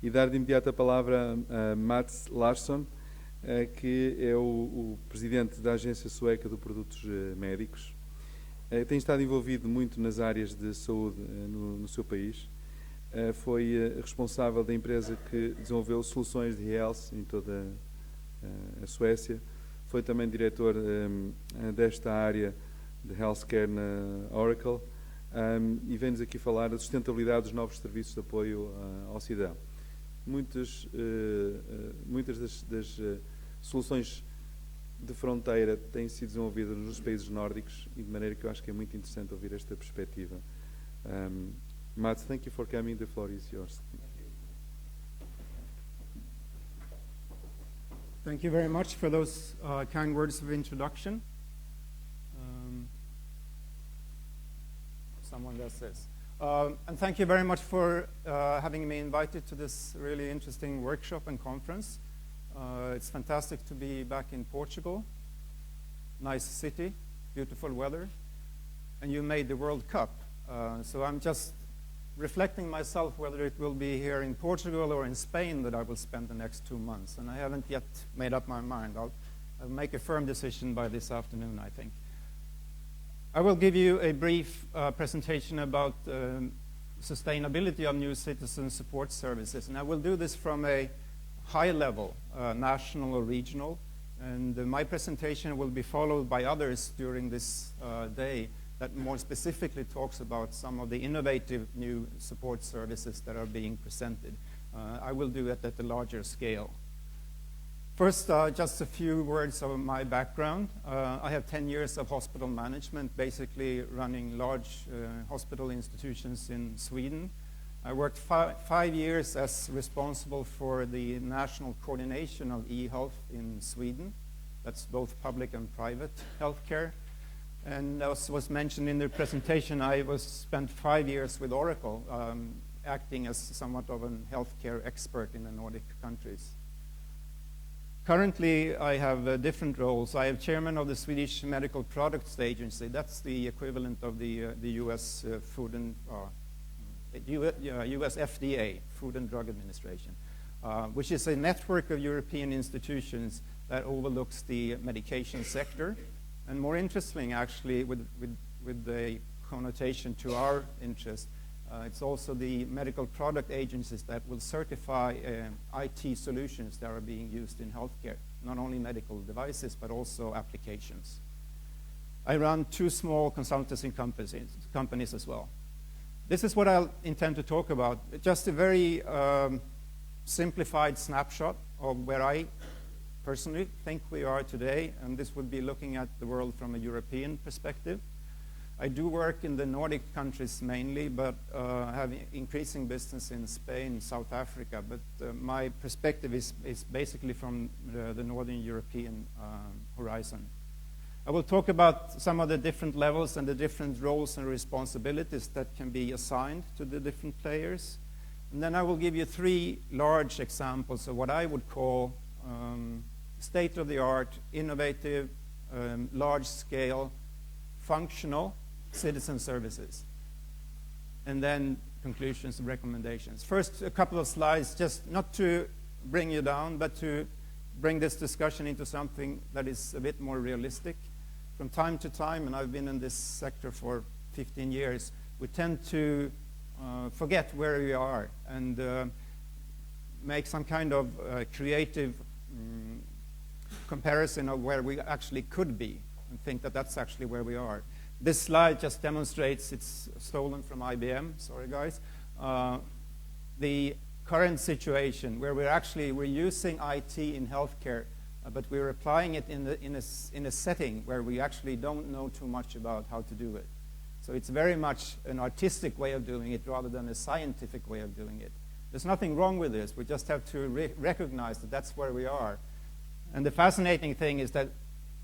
e dar de imediato a palavra a Mats Larsson, que é o presidente da Agência Sueca de Produtos Médicos. Tem estado envolvido muito nas áreas de saúde no seu país. Foi responsável da empresa que desenvolveu soluções de e-health em toda a Suécia. Foi também diretor desta área de healthcare na Oracle e vem-nos aqui falar da sustentabilidade dos novos serviços de apoio ao cidadão. Muitas das soluções de fronteira têm sido desenvolvidas nos países nórdicos e de maneira que eu acho que é muito interessante ouvir esta perspectiva. Mats, thank you for coming. The floor is yours. Thank you very much for those kind words of introduction. Someone does this. And thank you very much for having me invited to this really interesting workshop and conference. It's fantastic to be back in Portugal. Nice city, beautiful weather, and you made the World Cup. So I'm just reflecting myself whether it will be here in Portugal or in Spain that I will spend the next 2 months. And I haven't yet made up my mind. I'll make a firm decision by this afternoon, I think. I will give you a brief presentation about sustainability of new citizen support services. And I will do this from a high level, national or regional. And my presentation will be followed by others during this day that more specifically talks about some of the innovative new support services that are being presented. I will do it at a larger scale. First, just a few words of my background. I have 10 years of hospital management, basically running large hospital institutions in Sweden. I worked 5 years as responsible for the national coordination of e-health in Sweden. That's both public and private healthcare. And as was mentioned in the presentation, I spent 5 years with Oracle, acting as somewhat of a healthcare expert in the Nordic countries. Currently, I have different roles. I am chairman of the Swedish Medical Products Agency. That's the equivalent of the U.S. U.S. FDA, Food and Drug Administration, which is a network of European institutions that overlooks the medication sector. And more interesting, actually, with the connotation to our interest, it's also the medical product agencies that will certify IT solutions that are being used in healthcare, not only medical devices, but also applications. I run 2 small consultancy companies as well. This is what I intend to talk about. Just a very simplified snapshot of where I personally think we are today, and this would be looking at the world from a European perspective. I do work in the Nordic countries mainly, but have increasing business in Spain, South Africa. But my perspective is basically from the Northern European horizon. I will talk about some of the different levels and the different roles and responsibilities that can be assigned to the different players. And then I will give you 3 large examples of what I would call state-of-the-art, innovative, large-scale, functional citizen services. And then conclusions and recommendations. First, a couple of slides, just not to bring you down, but to bring this discussion into something that is a bit more realistic. From time to time, and I've been in this sector for 15 years, we tend to forget where we are and make some kind of creative comparison of where we actually could be and think that that's actually where we are. This slide just demonstrates, it's stolen from IBM, sorry guys, the current situation where we're using IT in healthcare, but we're applying it in a setting where we actually don't know too much about how to do it. So it's very much an artistic way of doing it rather than a scientific way of doing it. There's nothing wrong with this. We just have to recognize that that's where we are. And the fascinating thing is that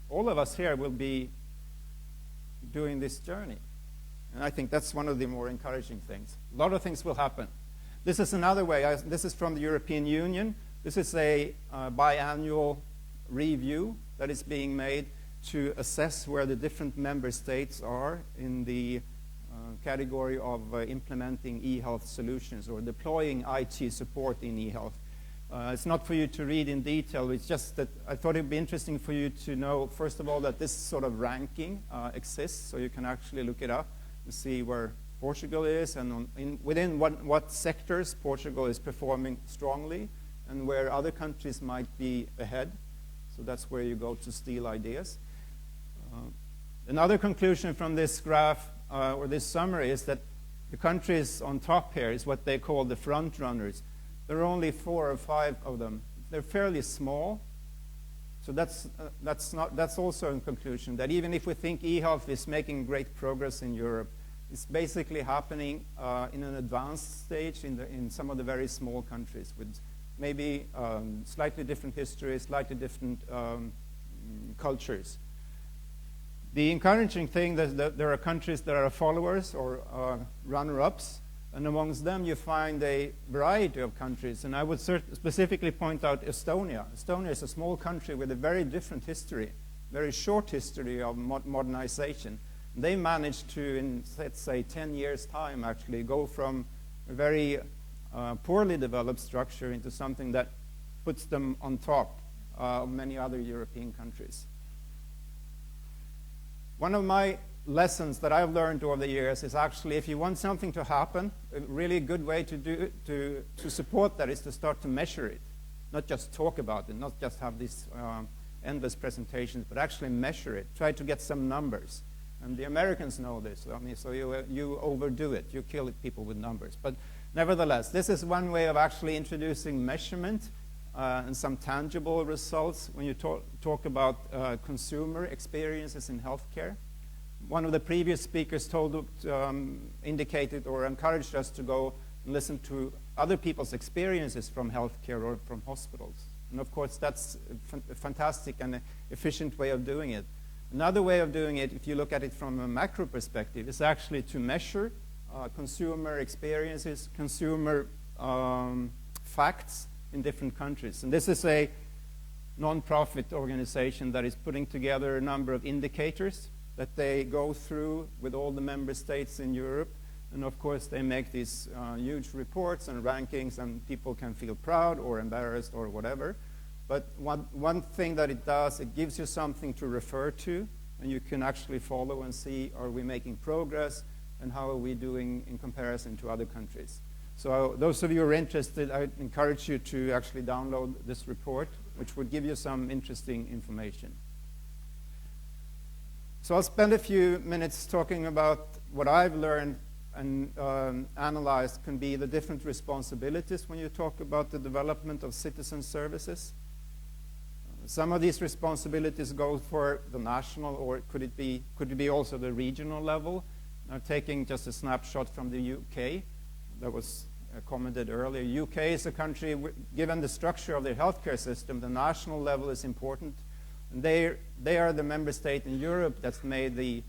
all of us here will be doing this journey. And I think that's one of the more encouraging things. A lot of things will happen. This is another way. This is from the European Union. This is a biannual review that is being made to assess where the different member states are in the category of implementing e-health solutions or deploying IT support in e-health. It's not for you to read in detail. It's just that I thought it would be interesting for you to know, first of all, that this sort of ranking exists, so you can actually look it up and see where Portugal is and within what sectors Portugal is performing strongly and where other countries might be ahead. So that's where you go to steal ideas. Another conclusion from this graph or this summary is that the countries on top here is what they call the front runners. There are only 4 or 5 of them. They're fairly small. So that's also a conclusion, that even if we think e-health is making great progress in Europe, it's basically happening in an advanced stage in some of the very small countries with maybe slightly different histories, slightly different cultures. The encouraging thing is that there are countries that are followers or runner-ups, and amongst them you find a variety of countries. And I would specifically point out Estonia. Estonia is a small country with a very different history, very short history of modernization. They managed to, in, let's say, 10 years' time, actually go from a very poorly developed structure into something that puts them on top of many other European countries. One of my lessons that I've learned over the years is actually, if you want something to happen, a really good way to support that is to start to measure it, not just talk about it, not just have these endless presentations, but actually measure it. Try to get some numbers. And the Americans know this. I mean, so you overdo it. You kill people with numbers. But nevertheless, this is one way of actually introducing measurement and some tangible results when you talk about consumer experiences in healthcare. One of the previous speakers indicated or encouraged us to go and listen to other people's experiences from healthcare or from hospitals. And of course, that's a fantastic and efficient way of doing it. Another way of doing it, if you look at it from a macro perspective, is actually to measure consumer experiences, consumer facts in different countries. And this is a non-profit organization that is putting together a number of indicators that they go through with all the member states in Europe. And of course, they make these huge reports and rankings, and people can feel proud or embarrassed or whatever. But one thing that it does, it gives you something to refer to, and you can actually follow and see, are we making progress, and how are we doing in comparison to other countries. So those of you who are interested, I encourage you to actually download this report, which would give you some interesting information. So I'll spend a few minutes talking about what I've learned and analyzed can be the different responsibilities when you talk about the development of citizen services. Some of these responsibilities go for the national, or could it be also the regional level? Now, taking just a snapshot from the UK that was commented earlier. UK is a country, given the structure of their healthcare system, the national level is important. And they are the member state in Europe that's made the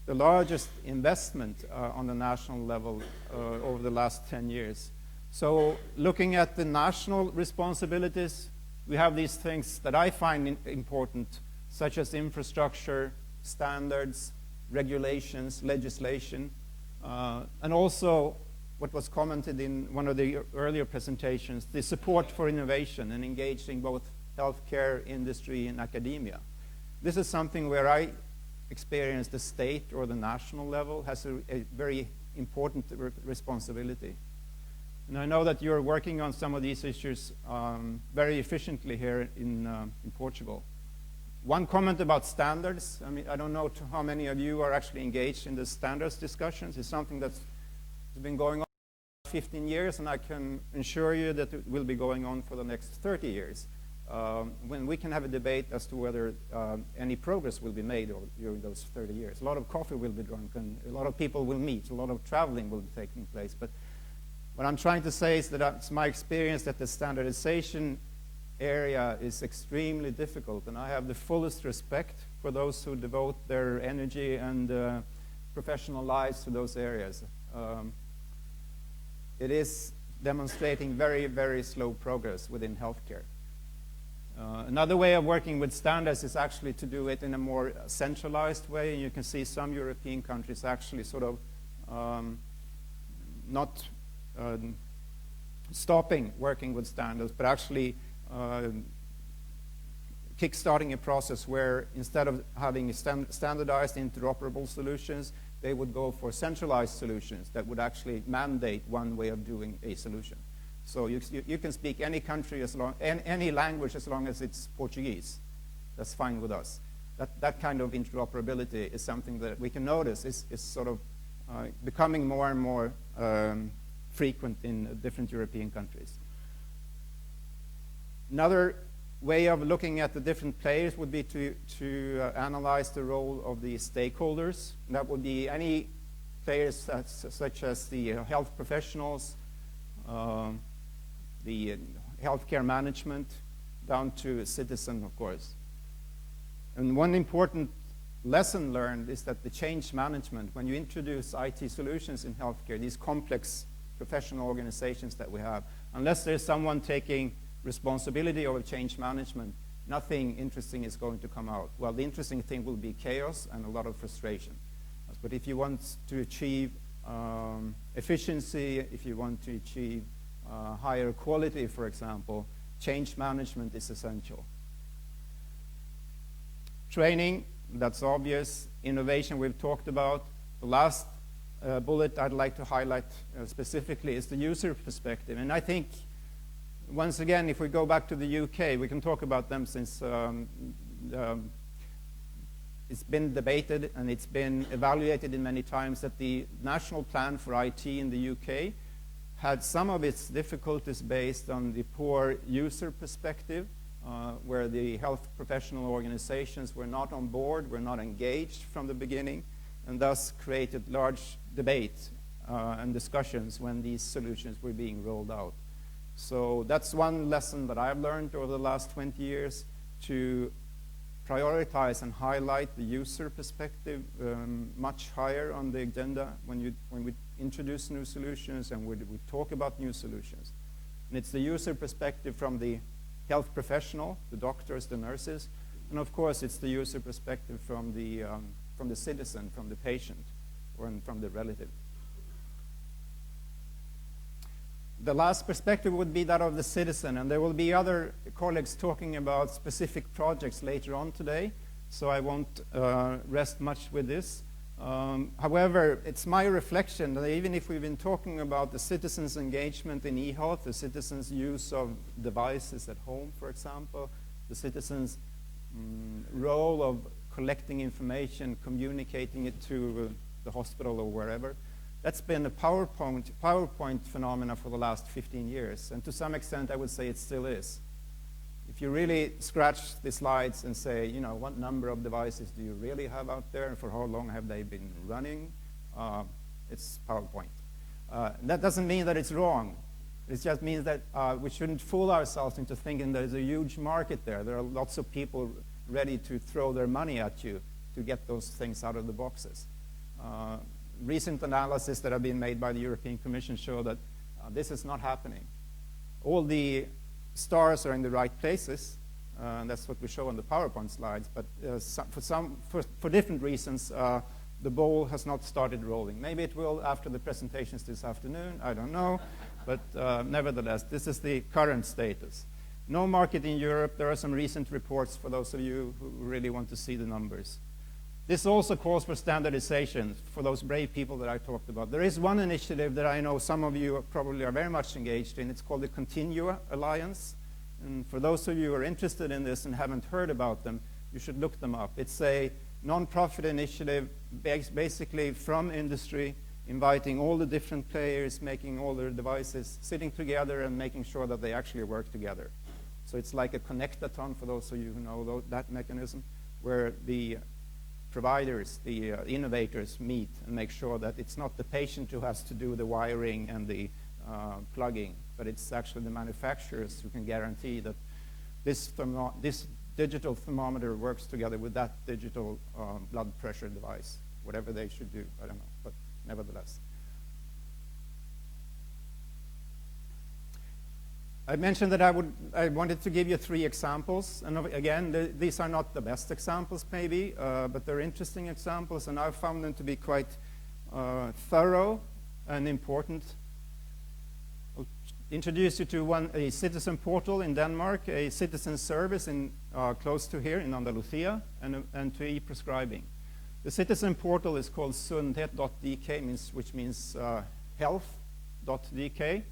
largest investment on the national level over the last 10 years. So looking at the national responsibilities, we have these things that I find important, such as infrastructure, standards, regulations, legislation, and also what was commented in one of the earlier presentations, the support for innovation and engaging both healthcare, industry, and academia. This is something where I experience the state or the national level has a very important responsibility. And I know that you're working on some of these issues very efficiently here in Portugal. One comment about standards. I mean, I don't know how many of you are actually engaged in the standards discussions. It's something that's been going on for 15 years, and I can assure you that it will be going on for the next 30 years. When we can have a debate as to whether any progress will be made during those 30 years. A lot of coffee will be drunk, and a lot of people will meet, a lot of traveling will be taking place. But what I'm trying to say is that it's my experience that the standardization area is extremely difficult, and I have the fullest respect for those who devote their energy and professional lives to those areas. It is demonstrating very, very slow progress within healthcare. Another way of working with standards is actually to do it in a more centralized way. And you can see some European countries actually sort of not stopping working with standards, but actually kickstarting a process where instead of having standardized interoperable solutions, they would go for centralized solutions that would actually mandate one way of doing a solution. So you can speak any country any language as long as it's Portuguese. That's fine with us. That kind of interoperability is something that we can notice is sort of becoming more and more frequent in different European countries. Another way of looking at the different players would be to analyze the role of the stakeholders. That would be any players such as the health professionals, the healthcare management, down to citizen, of course. And one important lesson learned is that the change management, when you introduce IT solutions in healthcare, these complex professional organizations that we have, unless there's someone taking responsibility over change management, nothing interesting is going to come out. Well, the interesting thing will be chaos and a lot of frustration. But if you want to achieve efficiency, if you want to achieve higher quality, for example, change management is essential. Training, that's obvious. Innovation, we've talked about. The last bullet I'd like to highlight specifically is the user perspective. And I think, once again, if we go back to the UK, we can talk about them since it's been debated and it's been evaluated in many times that the national plan for IT in the UK had some of its difficulties based on the poor user perspective, where the health professional organizations were not on board, were not engaged from the beginning, and thus created large debate and discussions when these solutions were being rolled out. So that's one lesson that I've learned over the last 20 years, to prioritize and highlight the user perspective much higher on the agenda when we introduce new solutions and we talk about new solutions. And it's the user perspective from the health professional, the doctors, the nurses, and of course it's the user perspective from the citizen, from the patient, or from the relative. The last perspective would be that of the citizen, and there will be other colleagues talking about specific projects later on today, so I won't rest much with this. However, it's my reflection that even if we've been talking about the citizens' engagement in e-health, the citizens' use of devices at home, for example, the citizens' role of collecting information, communicating it to the hospital or wherever, that's been a PowerPoint phenomena for the last 15 years. And to some extent, I would say it still is. If you really scratch the slides and say, you know, what number of devices do you really have out there and for how long have they been running, it's PowerPoint. That doesn't mean that it's wrong. It just means that we shouldn't fool ourselves into thinking there's a huge market there. There are lots of people ready to throw their money at you to get those things out of the boxes. Recent analysis that have been made by the European Commission show that this is not happening. All the stars are in the right places, and that's what we show on the PowerPoint slides, but for different reasons, the ball has not started rolling. Maybe it will after the presentations this afternoon, I don't know, but nevertheless, this is the current status. No market in Europe. There are some recent reports for those of you who really want to see the numbers. This also calls for standardization for those brave people that I talked about. There is one initiative that I know some of you probably are very much engaged in. It's called the Continua Alliance. And for those of you who are interested in this and haven't heard about them, you should look them up. It's a non-profit initiative basically from industry, inviting all the different players, making all their devices, sitting together and making sure that they actually work together. So it's like a connectathon for those of you who know that mechanism, where the providers, the innovators meet and make sure that it's not the patient who has to do the wiring and the plugging, but it's actually the manufacturers who can guarantee that this digital thermometer works together with that digital blood pressure device, whatever they should do, I don't know, but nevertheless. I mentioned that I wanted to give you 3 examples, and again, these are not the best examples maybe, but they're interesting examples, and I've found them to be quite thorough and important. I'll introduce you to a citizen portal in Denmark, a citizen service in close to here in Andalusia, and to e-prescribing. The citizen portal is called Sundhet.dk, which means health.dk.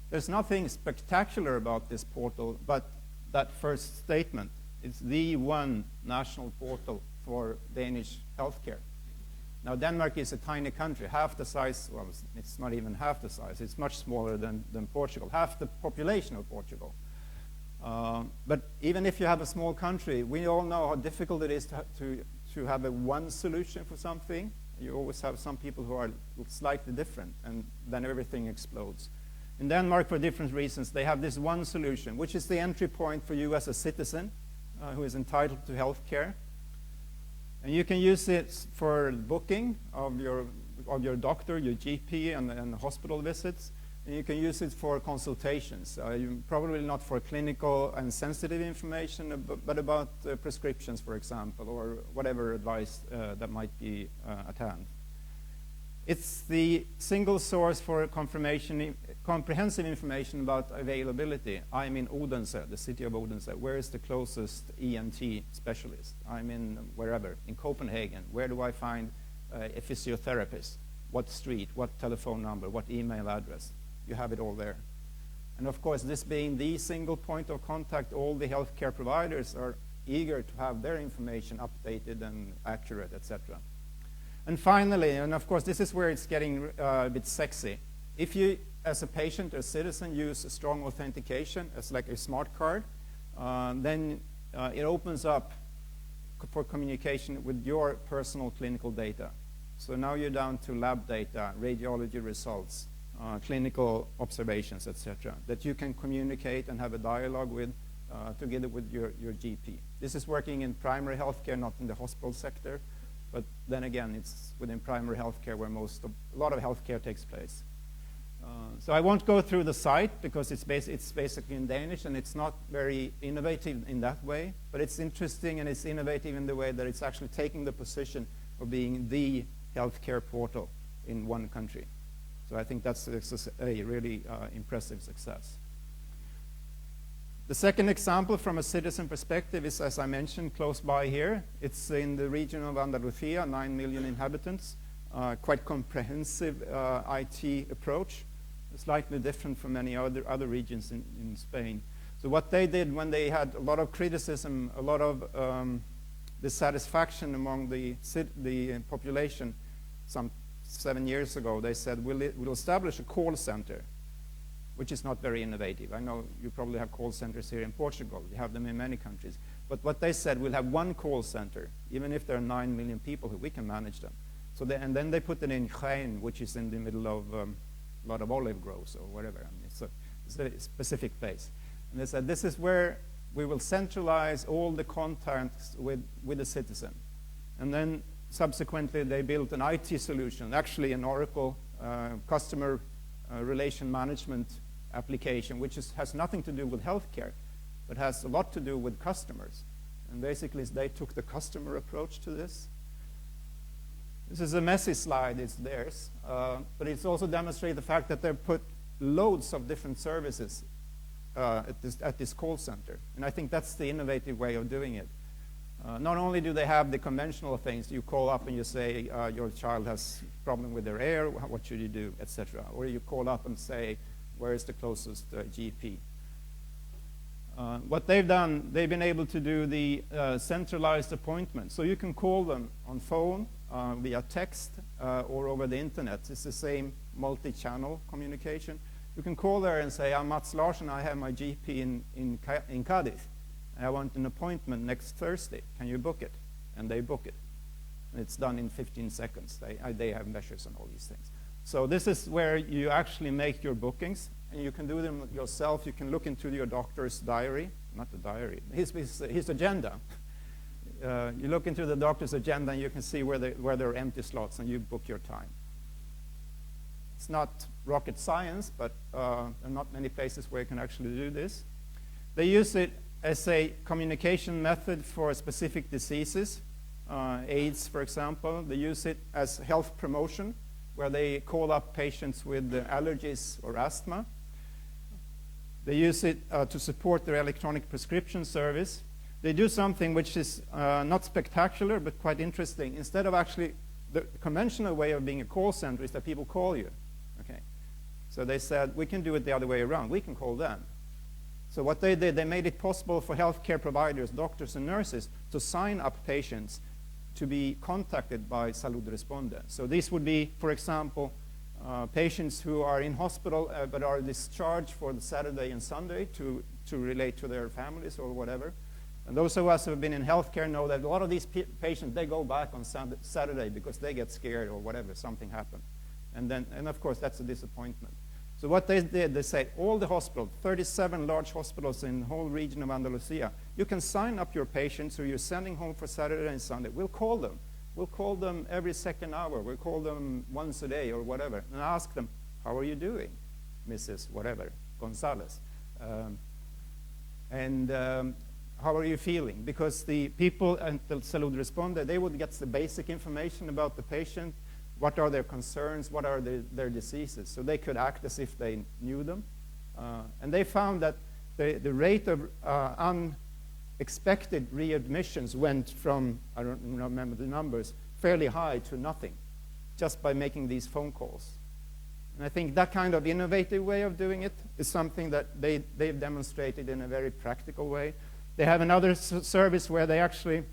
There's nothing spectacular about this portal, but that first statement. It's the one national portal for Danish healthcare. Now, Denmark is a tiny country, half the size, well, it's not even half the size, it's much smaller than Portugal, half the population of Portugal. But even if you have a small country, we all know how difficult it is to have a one solution for something. You always have some people who are slightly different, and then everything explodes. In Denmark, for different reasons, they have this one solution, which is the entry point for you as a citizen who is entitled to health care. And you can use it for booking of your doctor, your GP, and hospital visits. And you can use it for consultations. Probably not for clinical and sensitive information, but about prescriptions, for example, or whatever advice that might be at hand. It's the single source for comprehensive information about availability. I'm in Odense, the city of Odense. Where is the closest ENT specialist? I'm in wherever, in Copenhagen. Where do I find a physiotherapist? What street, what telephone number, what email address? You have it all there. And of course, this being the single point of contact, all the healthcare providers are eager to have their information updated and accurate, etc. And finally, and of course, this is where it's getting a bit sexy. If you, as a patient or citizen, use a strong authentication as like a smart card, then it opens up for communication with your personal clinical data. So now you're down to lab data, radiology results, clinical observations, etc., that you can communicate and have a dialogue with together with your GP. This is working in primary healthcare, not in the hospital sector. But then again, it's within primary healthcare where a lot of healthcare takes place. So I won't go through the site because it's basically in Danish and it's not very innovative in that way. But it's interesting and it's innovative in the way that it's actually taking the position of being the healthcare portal in one country. So I think that's a really impressive success. The second example from a citizen perspective is, as I mentioned, close by here. It's in the region of Andalusia, 9 million inhabitants, quite comprehensive IT approach, slightly different from many other regions in Spain. So what they did when they had a lot of criticism, a lot of dissatisfaction among the population some 7 years ago, they said, we'll establish a call center, which is not very innovative. I know you probably have call centers here in Portugal. You have them in many countries. But what they said, we'll have one call center, even if there are 9 million people, we can manage them. So and then they put it in Jaén, which is in the middle of a lot of olive groves or whatever. I mean, it's a specific place. And they said, this is where we will centralize all the contacts with the citizen. And then subsequently, they built an IT solution, actually an Oracle customer relation management application, which has nothing to do with healthcare, but has a lot to do with customers. And basically, they took the customer approach to this. This is a messy slide, it's theirs, but it's also demonstrated the fact that they've put loads of different services at this call center. And I think that's the innovative way of doing it. Not only do they have the conventional things, you call up and you say your child has a problem with their ear, what should you do, etc. Or you call up and say, where is the closest GP? What they've done, they've been able to do the centralized appointment. So you can call them on phone, via text, or over the internet. It's the same multi-channel communication. You can call there and say, I'm Mats Larsson, I have my GP in Cadiz. I want an appointment next Thursday. Can you book it? And they book it. And it's done in 15 seconds. They have measures on all these things. So this is where you actually make your bookings, and you can do them yourself. You can look into your doctor's diary, not the diary, his agenda. You look into the doctor's agenda, and you can see where there are empty slots, and you book your time. It's not rocket science, but there are not many places where you can actually do this. They use it as a communication method for specific diseases, AIDS, for example. They use it as health promotion. where they call up patients with allergies or asthma. They use it to support their electronic prescription service. They do something which is not spectacular, but quite interesting. Instead of actually, the conventional way of being a call center is that people call you. Okay. So they said, we can do it the other way around. We can call them. So what they did, they made it possible for healthcare providers, doctors and nurses, to sign up patients to be contacted by Salud Responde. So these would be, for example, patients who are in hospital but are discharged for the Saturday and Sunday to relate to their families or whatever. And those of us who have been in healthcare know that a lot of these patients, they go back on Saturday because they get scared or whatever, something happened. And of course, that's a disappointment. So what they did, they said, all the hospitals, 37 large hospitals in the whole region of Andalusia, you can sign up your patients who you're sending home for Saturday and Sunday. We'll call them. We'll call them every second hour. We'll call them once a day or whatever, and ask them, how are you doing, Mrs. whatever, Gonzalez? How are you feeling? Because the people at the Salud Responde, they would get the basic information about the patient. What are their concerns? What are their diseases? So they could act as if they knew them. And they found that the rate of unexpected readmissions went from, I don't remember the numbers, fairly high to nothing, just by making these phone calls. And I think that kind of innovative way of doing it is something that they've demonstrated in a very practical way. They have another service where they actually,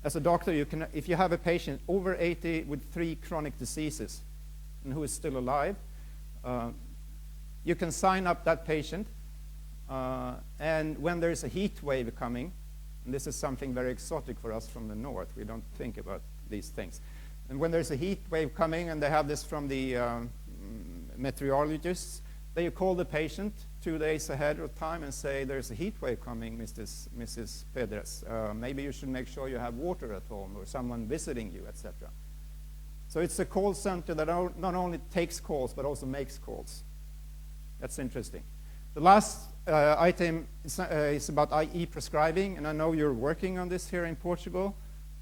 as a doctor, you can, if you have a patient over 80 with 3 chronic diseases and who is still alive, you can sign up that patient. And when there's a heat wave coming, and this is something very exotic for us from the north, we don't think about these things. And when there's a heat wave coming, and they have this from the meteorologists, they call the patient 2 days ahead of time and say, there's a heat wave coming, Mrs. Pedres. Maybe you should make sure you have water at home or someone visiting you, etc. So it's a call center that not only takes calls, but also makes calls. That's interesting. The last item is about e-prescribing, and I know you're working on this here in Portugal.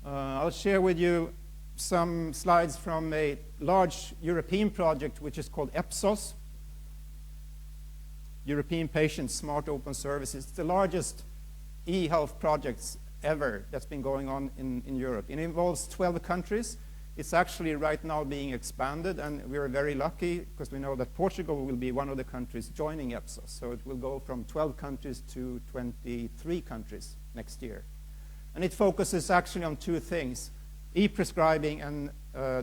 I'll share with you some slides from a large European project which is called EPSOS, European Patient Smart Open Services. It's the largest e-health project ever that's been going on in Europe. It involves 12 countries. It's actually right now being expanded, and we're very lucky because we know that Portugal will be one of the countries joining EPSOS. So it will go from 12 countries to 23 countries next year. And it focuses actually on 2 things, e-prescribing and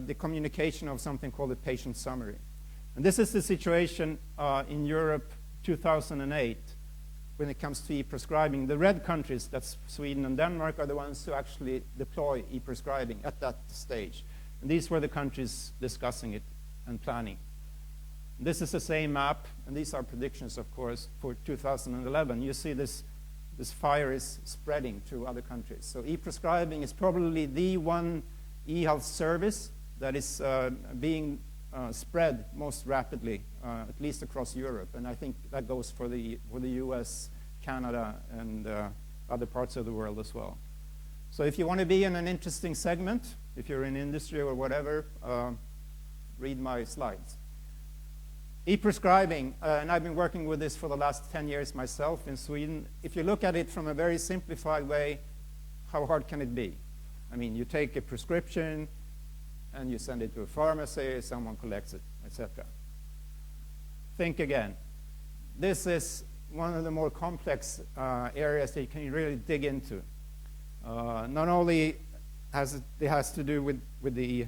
the communication of something called a patient summary. And this is the situation in Europe 2008 when it comes to e-prescribing. The red countries, that's Sweden and Denmark, are the ones who actually deploy e-prescribing at that stage. And these were the countries discussing it and planning. And this is the same map, and these are predictions, of course, for 2011. You see this fire is spreading to other countries. So e-prescribing is probably the one e-health service that is being spread most rapidly, at least across Europe. And I think that goes for the US, Canada, and other parts of the world as well. So if you want to be in an interesting segment, if you're in industry or whatever, read my slides. E-prescribing, and I've been working with this for the last 10 years myself in Sweden. If you look at it from a very simplified way, how hard can it be? I mean, you take a prescription, and you send it to a pharmacy, someone collects it, etc. Think again. This is one of the more complex areas that you can really dig into. Not only it has to do with the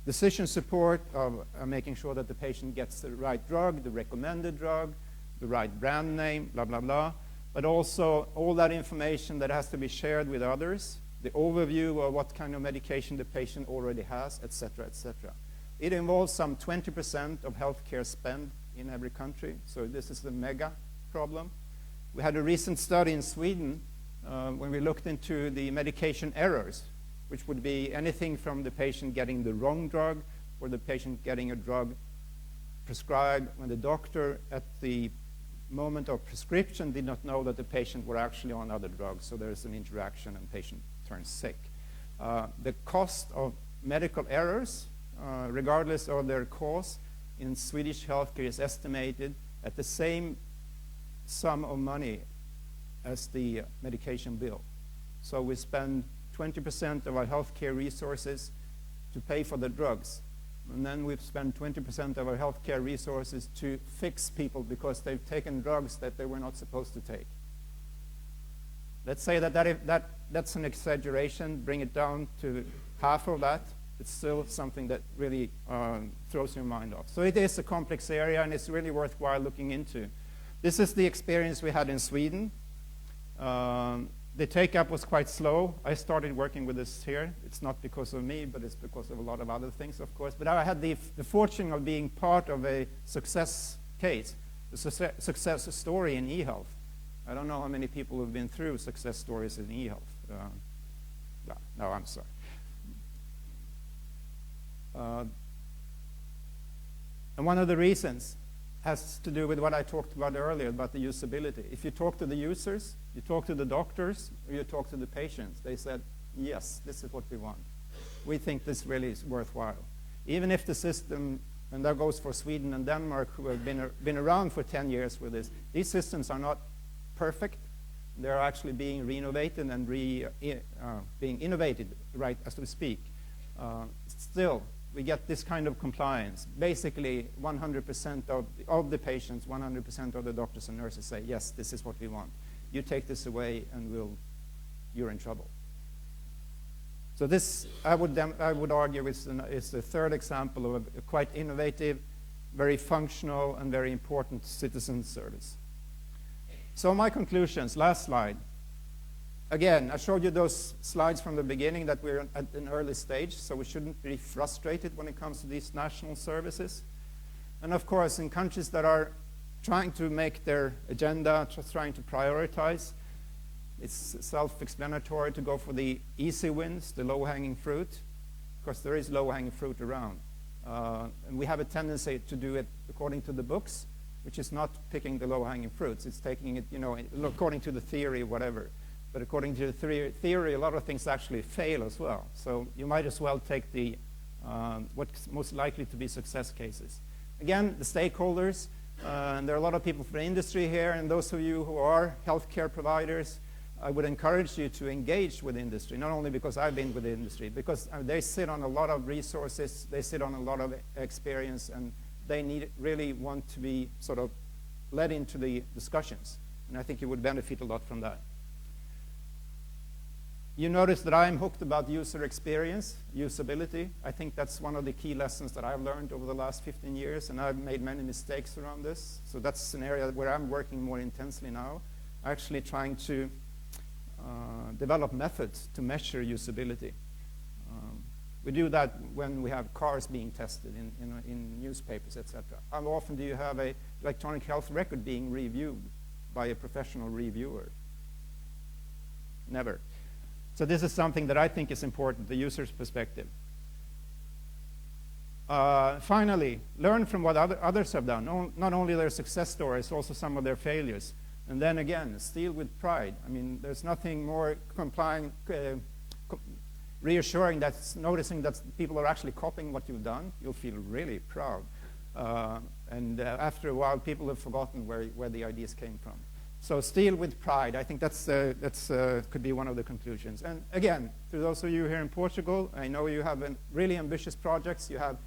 decision support of making sure that the patient gets the right drug, the recommended drug, the right brand name, blah, blah, blah, but also all that information that has to be shared with others, the overview of what kind of medication the patient already has, etc., etc. It involves some 20% of healthcare spend in every country, so this is a mega problem. We had a recent study in Sweden when we looked into the medication errors, which would be anything from the patient getting the wrong drug or the patient getting a drug prescribed when the doctor at the moment of prescription did not know that the patient were actually on other drugs, so there's an interaction and patient turns sick. The cost of medical errors regardless of their cause, in Swedish healthcare is estimated at the same sum of money as the medication bill. So we spend 20% of our healthcare resources to pay for the drugs. And then we've spent 20% of our healthcare resources to fix people because they've taken drugs that they were not supposed to take. Let's say that's an exaggeration, bring it down to half of that. It's still something that really throws your mind off. So it is a complex area, and it's really worthwhile looking into. This is the experience we had in Sweden. The take-up was quite slow. I started working with this here. It's not because of me, but it's because of a lot of other things, of course. But I had the fortune of being part of a success case, a success story in e-health. I don't know how many people have been through success stories in e-health. No, I'm sorry. And one of the reasons has to do with what I talked about earlier about the usability. If you talk to the users, you talk to the doctors, or you talk to the patients, they said, yes, this is what we want. We think this really is worthwhile. Even if the system, and that goes for Sweden and Denmark, who have been around for 10 years with this, these systems are not perfect. They're actually being renovated and being innovated right as we speak. Still, we get this kind of compliance. Basically, 100% of the patients, 100% of the doctors and nurses say, yes, this is what we want. You take this away and you're in trouble. So this, I would argue, is the third example of a quite innovative, very functional, and very important citizen service. So my conclusions, last slide. Again, I showed you those slides from the beginning that we're at an early stage, so we shouldn't be frustrated when it comes to these national services. And of course, in countries that are trying to make their agenda, trying to prioritize, it's self-explanatory to go for the easy wins, the low-hanging fruit, because there is low-hanging fruit around. And we have a tendency to do it according to the books, which is not picking the low-hanging fruits. It's taking it, according to the theory, whatever. But according to the theory, a lot of things actually fail as well. So you might as well take what's most likely to be success cases. Again, the stakeholders, and there are a lot of people from the industry here, and those of you who are healthcare providers, I would encourage you to engage with industry, not only because I've been with the industry, because they sit on a lot of resources, they sit on a lot of experience, and they really want to be sort of led into the discussions. And I think you would benefit a lot from that. You notice that I'm hooked about user experience, usability. I think that's one of the key lessons that I've learned over the last 15 years, and I've made many mistakes around this. So that's an area where I'm working more intensely now, actually trying to develop methods to measure usability. We do that when we have cars being tested in newspapers, etc. How often do you have an electronic health record being reviewed by a professional reviewer? Never. So this is something that I think is important, the user's perspective. Finally, learn from what others have done, not only their success stories, also some of their failures. And then again, steal with pride. I mean, there's nothing more reassuring than noticing that people are actually copying what you've done. You'll feel really proud. And after a while, people have forgotten where the ideas came from. So steal with pride. I think that's could be one of the conclusions. And again, to those of you here in Portugal, I know you have really ambitious projects. You have